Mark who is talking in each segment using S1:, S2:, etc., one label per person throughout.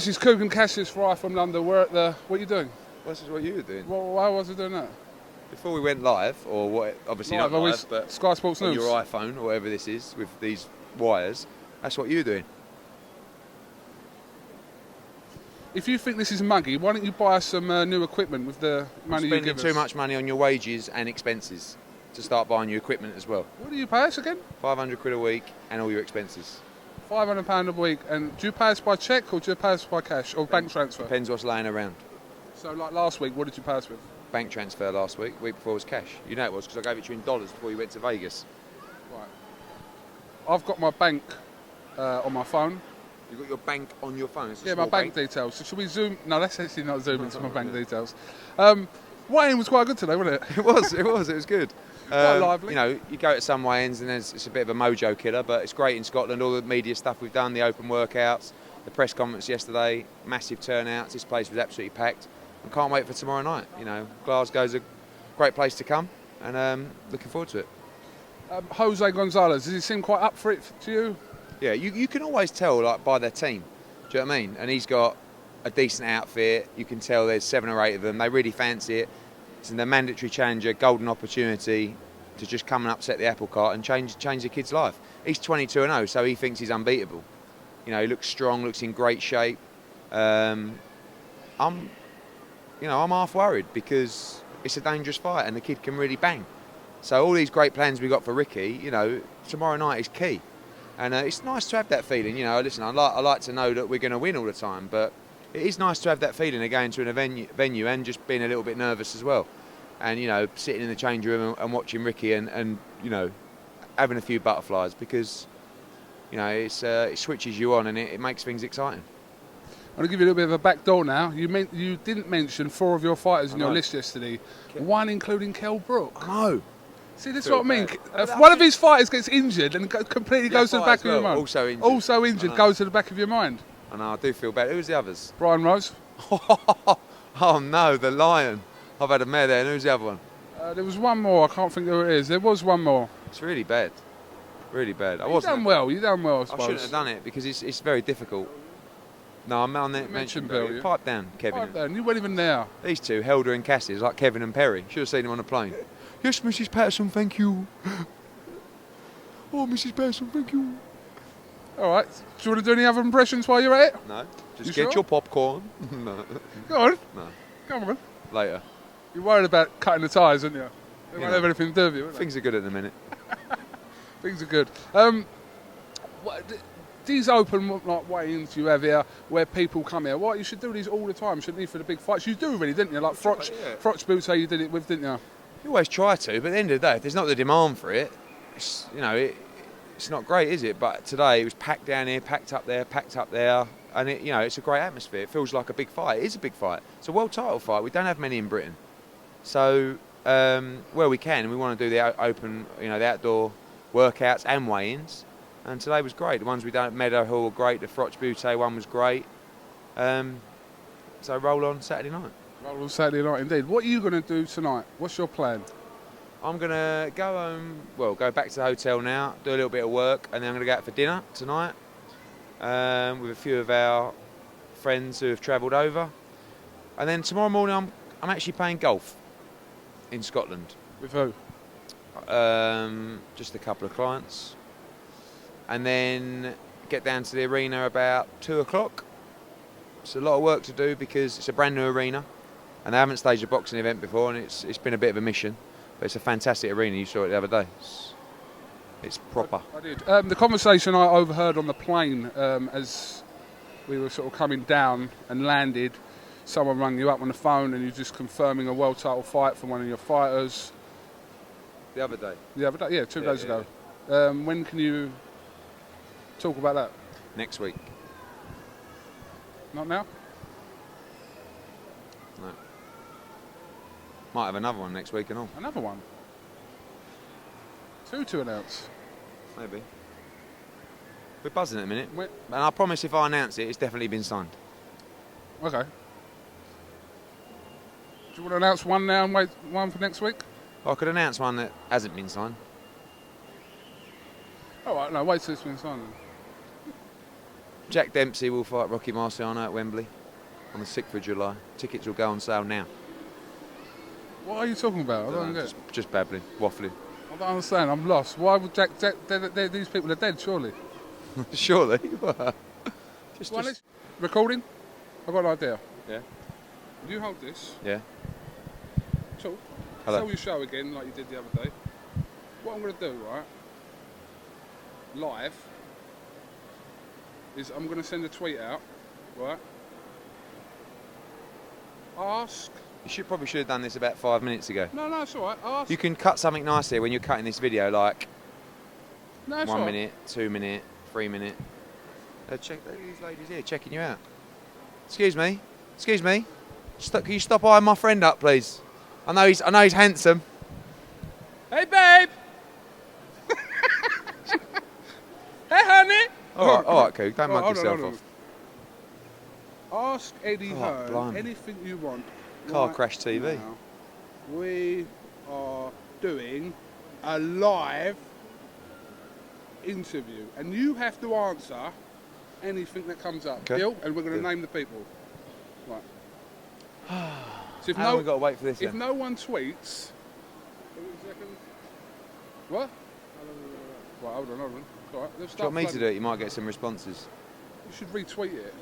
S1: this is Coogan Cassius for iFILM London. We're at the... What are you doing?
S2: This is what you were doing.
S1: Why was I doing that?
S2: Before we went live, or what? Obviously
S1: Live,
S2: not live, but
S1: Sky Sports
S2: on
S1: News.
S2: your iPhone or whatever this is with these wires. That's what you were doing.
S1: If you think this is muggy, why don't you buy us some new equipment with the money you give us?
S2: Spending too much money on your wages and expenses to start buying you equipment as well.
S1: What do you pay us again?
S2: 500 quid a week and all your expenses.
S1: £500 a week. And do you pay us by cheque or do you pay us by cash or bank transfer?
S2: Depends what's laying around.
S1: So like last week, what did you pay us with?
S2: Bank transfer last week. Week before was cash. You know it was because I gave it to you in dollars before you went to Vegas.
S1: Right. I've got my bank on my phone.
S2: You've got your bank on your phone?
S1: Yeah, my bank details. So should we zoom? No, let's actually not zoom into my bank details. Weigh-in was quite good today, wasn't it?
S2: It was good.
S1: Quite lively.
S2: You know, you go to some weigh-ins and it's a bit of a mojo killer, but it's great in Scotland. All the media stuff we've done, the open workouts, the press conference yesterday, massive turnouts. This place was absolutely packed. I can't wait for tomorrow night. You know, Glasgow's a great place to come, and looking forward to it.
S1: Jose Gonzalez, does he seem quite up for it to you?
S2: Yeah, you can always tell like by their team. Do you know what I mean? And he's got a decent outfit. You can tell there's 7 or 8 of them. They really fancy it. It's the mandatory challenger, golden opportunity to just come and upset the apple cart and change the kid's life. He's 22-0, so he thinks he's unbeatable. You know, he looks strong, looks in great shape. I'm half worried because it's a dangerous fight and the kid can really bang. So all these great plans we got for Ricky, you know, tomorrow night is key. And it's nice to have that feeling, you know. Listen, I like to know that we're going to win all the time, but it is nice to have that feeling of going to a venue and just being a little bit nervous as well. And, you know, sitting in the change room and watching Ricky and you know, having a few butterflies because, you know, it switches you on and it makes things exciting.
S1: I'm going to give you a little bit of a back door now. You didn't mention 4 of your fighters in your list yesterday, one including Kell Brook.
S2: No.
S1: See, this is what I mean. One of his fighters gets injured and completely goes to the back of your mind.
S2: Also injured.
S1: Goes to the back of your mind.
S2: I know, I do feel bad. Who's the others?
S1: Brian Rose.
S2: Oh no, the Lion. I've had a mare there. And who's the other one?
S1: There was one more. I can't think who it is. There was one more.
S2: It's really bad. Really bad.
S1: You done well. I suppose.
S2: I shouldn't have done it because it's very difficult. No, I'm on the mention bill. Pipe down, Kevin.
S1: Pipe down. You weren't even there.
S2: These two, Helder and Cassius, like Kevin and Perry. Should have seen them on a plane. Yes, Mrs. Patterson, thank you. Oh, Mrs. Patterson, thank you.
S1: All right. Do you want to do any other impressions while you're at it?
S2: No. Just get your popcorn. No.
S1: Go on.
S2: No.
S1: Come on.
S2: Later.
S1: You're worried about cutting the ties, aren't you? They won't have anything to do with you.
S2: Things are good at the minute.
S1: Things are good. These open like weigh-ins you have here, where people come here. You should do these all the time, shouldn't you? For the big fights, you do really, didn't you? Like Frotch Boots, how you did it with, didn't you?
S2: You always try to, but at the end of the day, if there's not the demand for it, it's not great, is it? But today it was packed down here, packed up there, and it's a great atmosphere. It feels like a big fight. It is a big fight. It's a world title fight. We don't have many in Britain, so where we can, we want to do the open, the outdoor workouts and weigh-ins. And today was great. The ones we done at Meadowhall were great. The Frotch Butte one was great. So roll on Saturday night.
S1: Roll on Saturday night, indeed. What are you going to do tonight? What's your plan?
S2: I'm going to go home, go back to the hotel now, do a little bit of work, and then I'm going to go out for dinner tonight with a few of our friends who have travelled over. And then tomorrow morning I'm actually playing golf in Scotland.
S1: With who?
S2: Just a couple of clients. And then get down to the arena about 2 o'clock. It's a lot of work to do because it's a brand new arena and they haven't staged a boxing event before, and it's been a bit of a mission, but it's a fantastic arena. You saw it the other day. It's proper.
S1: I did. The conversation I overheard on the plane as we were sort of coming down and landed, someone rang you up on the phone and you're just confirming a world title fight from one of your fighters.
S2: The other day?
S1: Yeah, 2 days ago. When can you talk about that?
S2: Next week.
S1: Not now?
S2: No. Might have another one next week and all.
S1: Another one? 2 to announce?
S2: Maybe. We're buzzing at a minute. And I promise if I announce it, it's definitely been signed.
S1: Okay. Do you want to announce one now and wait one for next week?
S2: Well, I could announce one that hasn't been signed.
S1: All right, no, wait till it's been signed then.
S2: Jack Dempsey will fight Rocky Marciano at Wembley on the 6th of July. Tickets will go on sale now.
S1: What are you talking about? I don't get it.
S2: Just babbling, waffling.
S1: I don't understand. I'm lost. Why would Jack these people are dead, surely.
S2: Surely.
S1: Let's recording. I've got an idea.
S2: Yeah.
S1: You hold this.
S2: Yeah.
S1: Talk.
S2: Hello.
S1: Sell your show again like you did the other day. What I'm going to do, right, live, is I'm going to send a tweet out, right? Ask.
S2: You probably should have done this about 5 minutes ago.
S1: No, it's all right. Ask.
S2: You can cut something nice here when you're cutting this video, like
S1: No, it's
S2: 1
S1: all right.
S2: minute, 2 minute, 3 minute. Check these ladies here checking you out. Excuse me. Can you stop eyeing my friend up, please? I know he's handsome.
S1: Hey, babe. Hey, honey.
S2: All right, cool. Don't mug yourself
S1: hold on. Ask Eddie Hearn
S2: blimey.
S1: anything you want.
S2: Car
S1: right
S2: crash TV.
S1: now. We are doing a live interview, and you have to answer anything that comes up.
S2: Okay.
S1: Deal? And we're going to
S2: Deal.
S1: name the people. Right. So if
S2: How long we got to wait for this
S1: if
S2: then?
S1: no one tweets, what? Right, hold on. All right, let's
S2: Do you
S1: start.
S2: want me to do it? You might get some responses.
S1: You should retweet it.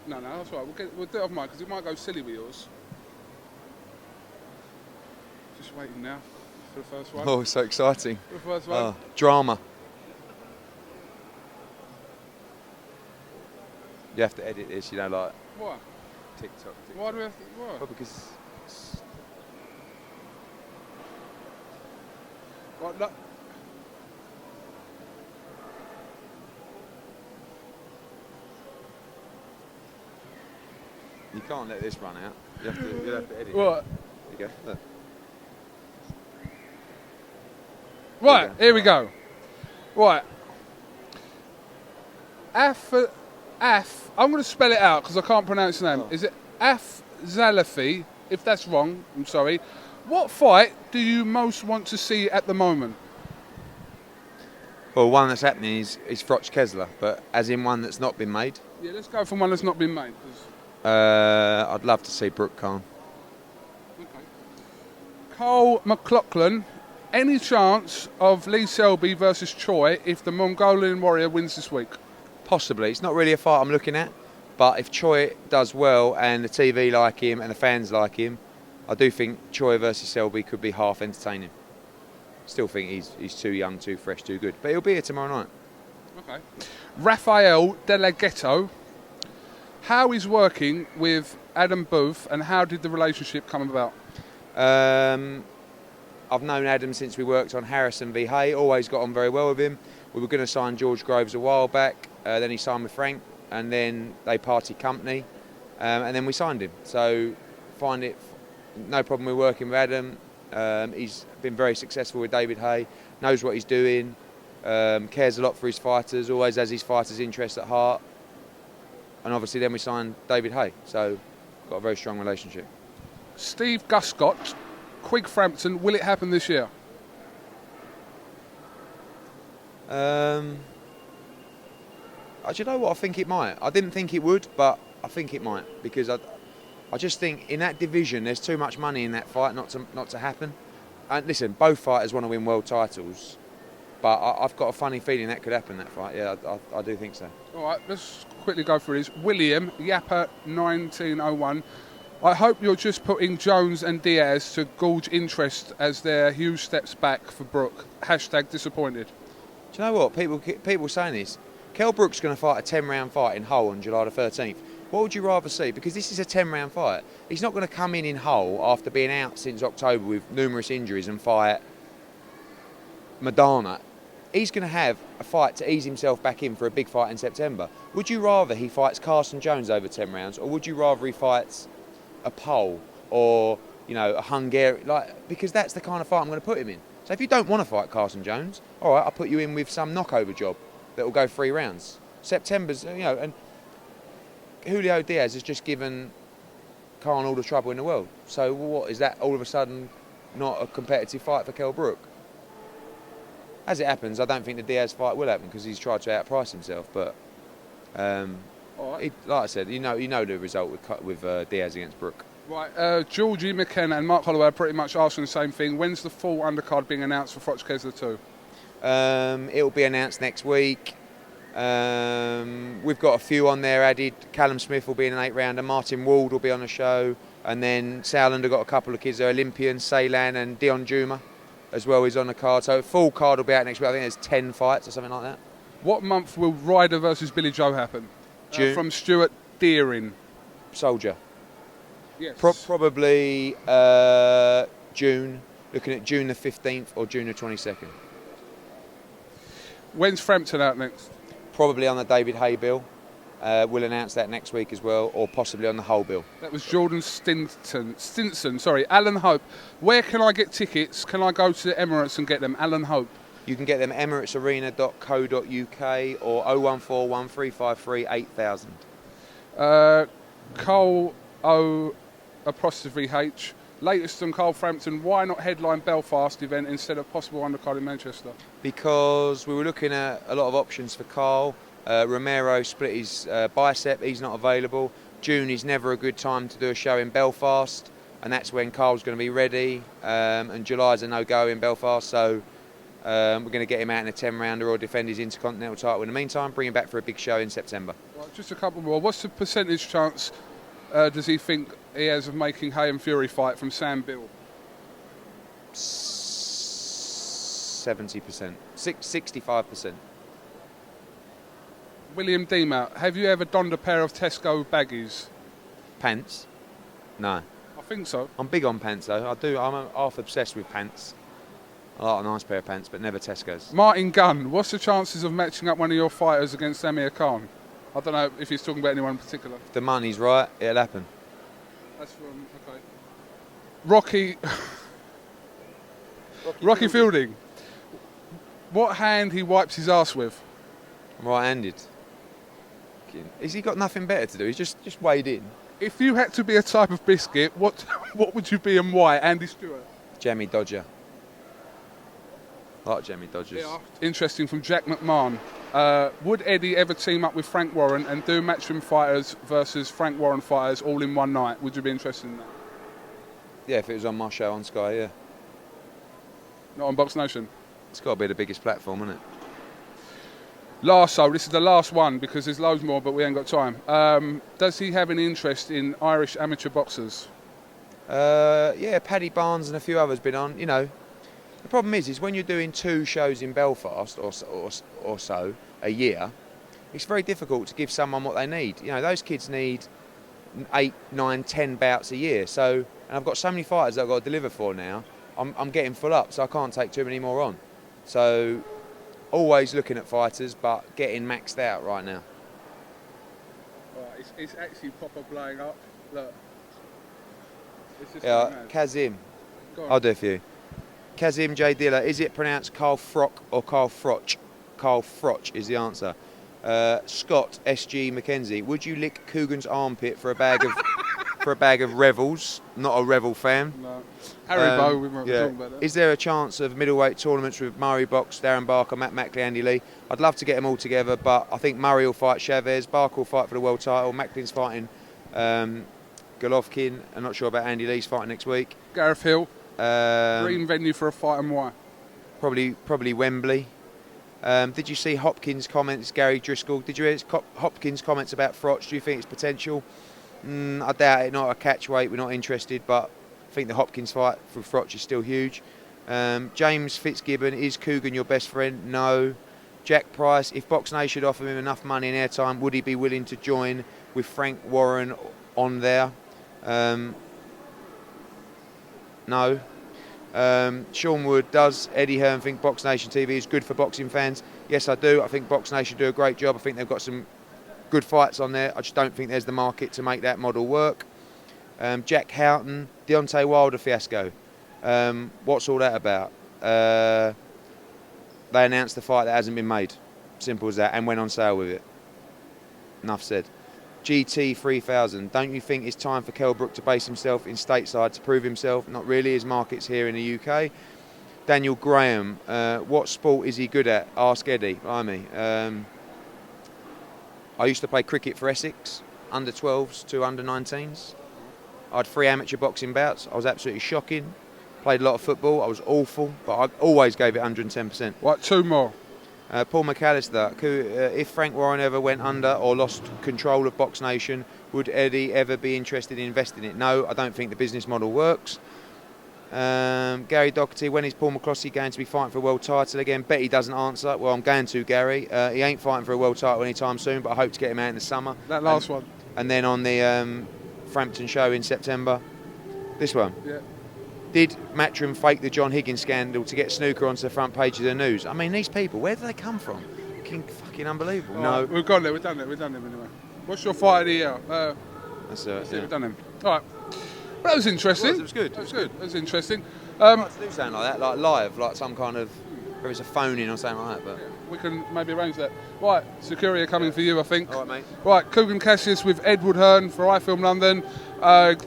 S1: No, that's all right. We'll do it off mine because it might go silly with yours. Just waiting now for the first one.
S2: Oh, so exciting.
S1: For the first one.
S2: Oh, drama. You have to edit this, like
S1: Why?
S2: TikTok.
S1: Why do we have to? Why?
S2: Well, because
S1: Right, look.
S2: you can't let this run out. You have to edit
S1: What?
S2: it. There you go. Look.
S1: Right,
S2: There you go.
S1: here we go. Right. I'm going to spell it out because I can't pronounce the name.
S2: Oh.
S1: Is it Af Zalafi? If that's wrong, I'm sorry. What fight do you most want to see at the moment?
S2: Well, one that's happening is Froch Kessler, but as in one that's not been made.
S1: Yeah, let's go from one that's not been made. 'Cause-
S2: I'd love to see Brooke Khan.
S1: Okay. Cole McLaughlin, any chance of Lee Selby versus Choi if the Mongolian Warrior wins this week?
S2: Possibly. It's not really a fight I'm looking at, but if Choi does well and the TV like him and the fans like him, I do think Choi versus Selby could be half entertaining. Still think he's too young, too fresh, too good. But he'll be here tomorrow night.
S1: Okay. Rafael De La Ghetto, how is working with Adam Booth and how did the relationship come about?
S2: I've known Adam since we worked on Harrison v Hay, always got on very well with him. We were going to sign George Groves a while back, then he signed with Frank, and then they parted company, and then we signed him. So find it no problem with working with Adam. He's been very successful with David Hay, knows what he's doing, cares a lot for his fighters, always has his fighters' interests at heart. And obviously then we signed David Hay, so got a very strong relationship.
S1: Steve Guscott, Quig Frampton, will it happen this year?
S2: Do you know what? I think it might. I didn't think it would, but I think it might because I just think in that division there's too much money in that fight not to happen. And listen, both fighters want to win world titles, but I've got a funny feeling that could happen, that fight. Yeah, I do think so.
S1: All right, let's quickly go through this. William, Yapper 1901. I hope you're just putting Jones and Diaz to gauge interest as their huge steps back for Brooke. # disappointed.
S2: Do you know what? People saying this. Kell Brook's going to fight a 10-round fight in Hull on July the 13th. What would you rather see? Because this is a 10-round fight. He's not going to come in Hull after being out since October with numerous injuries and fight Madonna. He's going to have a fight to ease himself back in for a big fight in September. Would you rather he fights Carson Jones over 10 rounds, or would you rather he fights a Pole or a Hungarian? Because that's the kind of fight I'm going to put him in. So if you don't want to fight Carson Jones, all right, I'll put you in with some knockover job that will go 3 rounds. September's, and Julio Diaz has just given Khan all the trouble in the world. So what, is that all of a sudden not a competitive fight for Kell Brook? As it happens, I don't think the Diaz fight will happen because he's tried to outprice himself, but
S1: All right.
S2: Like I said, you know the result with Diaz against Brook.
S1: Right, Georgie McKenna and Mark Holloway are pretty much asking the same thing. When's the full undercard being announced for Froch Kesler 2?
S2: It'll be announced next week. We've got a few on there added. Callum Smith will be in an 8-rounder. Martin Wald will be on the show. And then Southland have got a couple of kids there, Olympians, Ceylan and Dion Juma as well is on the card. So full card will be out next week. I think there's 10 fights or something like that.
S1: What month will Ryder versus Billy Joe happen?
S2: June.
S1: From Stuart Deering.
S2: Soldier.
S1: Yes.
S2: Probably June. Looking at June the 15th or June the 22nd.
S1: When's Frampton out next?
S2: Probably on the David Hay bill. We'll announce that next week as well, or possibly on the whole bill.
S1: That was Jordan Stinson. Sorry, Alan Hope. Where can I get tickets? Can I go to the Emirates and get them? Alan Hope.
S2: You can get them emiratesarena.co.uk or 0141353 8000.
S1: Cole O''H. Latest on Cole Frampton. Why not headline Belfast event instead of possible undercard in Manchester?
S2: Because we were looking at a lot of options for Carl. Romero split his bicep, he's not available. June is never a good time to do a show in Belfast, and that's when Carl's going to be ready. And July's a no-go in Belfast, so we're going to get him out in a 10-rounder or defend his Intercontinental title. In the meantime, bring him back for a big show in September.
S1: Right, just a couple more. What's the percentage chance does he think he has of making Hay and Fury fight from Sam Bill?
S2: 70%. 65%.
S1: William Deemer, have you ever donned a pair of Tesco baggies?
S2: Pants? No.
S1: I think so.
S2: I'm big on pants though. I'm half obsessed with pants. I like a nice pair of pants, but never Tesco's.
S1: Martin Gunn, what's the chances of matching up one of your fighters against Amir Khan? I don't know if he's talking about anyone in particular.
S2: If the money's right, it'll happen.
S1: That's from, okay. Rocky Fielding. What hand he wipes his arse with?
S2: Right-handed. Has he got nothing better to do? He's just weighed in.
S1: If you had to be a type of biscuit, what would you be and why? Andy Stewart.
S2: Jamie Dodger. I like Jamie Dodgers.
S1: Yeah. Interesting from Jack McMahon. Would Eddie ever team up with Frank Warren and do matchroom fighters versus Frank Warren fighters all in one night? Would you be interested in that?
S2: Yeah, if it was on my show on Sky, yeah.
S1: Not on Box Nation?
S2: It's got to be the biggest platform, isn't it?
S1: This is the last one because there's loads more, but we ain't got time. Does he have any interest in Irish amateur boxers?
S2: Yeah, Paddy Barnes and a few others been on. You know, the problem is when you're doing 2 shows in Belfast or so a year, it's very difficult to give someone what they need. You know, those kids need 8, 9, 10 bouts a year. So, and I've got so many fighters that I've got to deliver for now. I'm getting full up, so I can't take too many more on. So, always looking at fighters, but getting maxed out right now.
S1: Right, it's actually proper blowing up. Look. It's just
S2: Kazim. I'll do it for you. Kazim J. Diller. Is it pronounced Carl Froch or Carl Froch? Carl Froch is the answer. Scott S.G. Mackenzie. Would you lick Coogan's armpit for a bag of Revels? Not a Revel fan.
S1: No. Harry Bow, we might be talking about that.
S2: Is there a chance of middleweight tournaments with Murray Box, Darren Barker, Matt Mackley, Andy Lee? I'd love to get them all together, but I think Murray will fight Chavez, Barker will fight for the world title, Mackley's fighting Golovkin. I'm not sure about Andy Lee's fighting next week.
S1: Gareth Hill. Dream venue for a fight and why?
S2: Probably Wembley. Did you see Hopkins' comments, Gary Driscoll? Did you hear Hopkins' comments about Froch? Do you think it's potential? I doubt it. Not a catch weight. We're not interested, but I think the Hopkins fight for Froch is still huge. James Fitzgibbon, is Coogan your best friend? No. Jack Price, if Box Nation should offer him enough money and airtime, would he be willing to join with Frank Warren on there? No. Sean Wood, does Eddie Hearn think Box Nation TV is good for boxing fans? Yes, I do. I think Box Nation do a great job. I think they've got some good fights on there. I just don't think there's the market to make that model work. Jack Houghton, Deontay Wilder fiasco. What's all that about? They announced the fight that hasn't been made. Simple as that, and went on sale with it. Enough said. GT 3000, don't you think it's time for Kell Brook to base himself in stateside to prove himself? Not really, his market's here in the UK. Daniel Graham, what sport is he good at? Ask Eddie. Blimey. I used to play cricket for Essex, under 12s to under 19s. I had 3 amateur boxing bouts. I was absolutely shocking. Played a lot of football. I was awful, but I always gave it 110%.
S1: Right, 2 more.
S2: Paul McAllister, if Frank Warren ever went under or lost control of Box Nation, would Eddie ever be interested in investing in it? No, I don't think the business model works. Gary Doherty, when is Paul McCloskey going to be fighting for a world title again? Bet he doesn't answer. Well, I'm going to, Gary. He ain't fighting for a world title anytime soon, but I hope to get him out in the summer.
S1: That last one.
S2: And then on the Frampton show in September, this one.
S1: Yeah.
S2: Did Matchroom fake the John Higgins scandal to get snooker onto the front page of the news? I mean, these people, where do they come from? Fucking unbelievable.
S1: All
S2: no.
S1: right, we've gone there, we've done them anyway. What's your fight of the year?
S2: That's it.
S1: Yeah. We've done them. All right. Well, that was interesting.
S2: It was good.
S1: That was good. That was interesting.
S2: I'd like to do something like that, like live, like some kind of, whether it's a phone in or something like that. But
S1: we can maybe arrange that. Right, Security are coming for you, I think.
S2: all right, mate.
S1: Right, Coogan Cassius with Edward Hearn for iFILM London.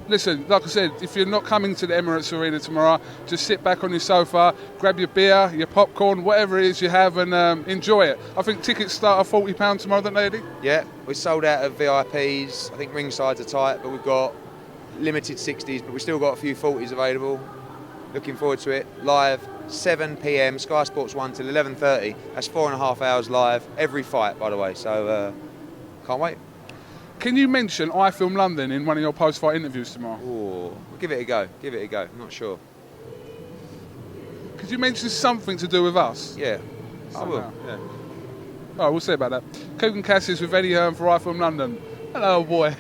S1: Listen, like I said, if you're not coming to the Emirates Arena tomorrow, just sit back on your sofa, grab your beer, your popcorn, whatever it is you have, and enjoy it. I think tickets start at £40 tomorrow, don't they, Eddie?
S2: Yeah, we're sold out of VIPs. I think ringsides are tight, but we've got limited 60s, but we've still got a few 40s available. Looking forward to it. Live, 7 p.m, Sky Sports 1 till 11:30. That's 4.5 hours live, every fight, by the way, so can't wait.
S1: Can you mention iFILM London in one of your post-fight interviews tomorrow?
S2: Ooh, we'll give it a go, I'm not sure.
S1: Could you mention something to do with us?
S2: Yeah, I will.
S1: Somehow.
S2: Yeah.
S1: Oh, we'll see about that. Coogan Cassius with Eddie Hearn for iFILM London. Hello, boy.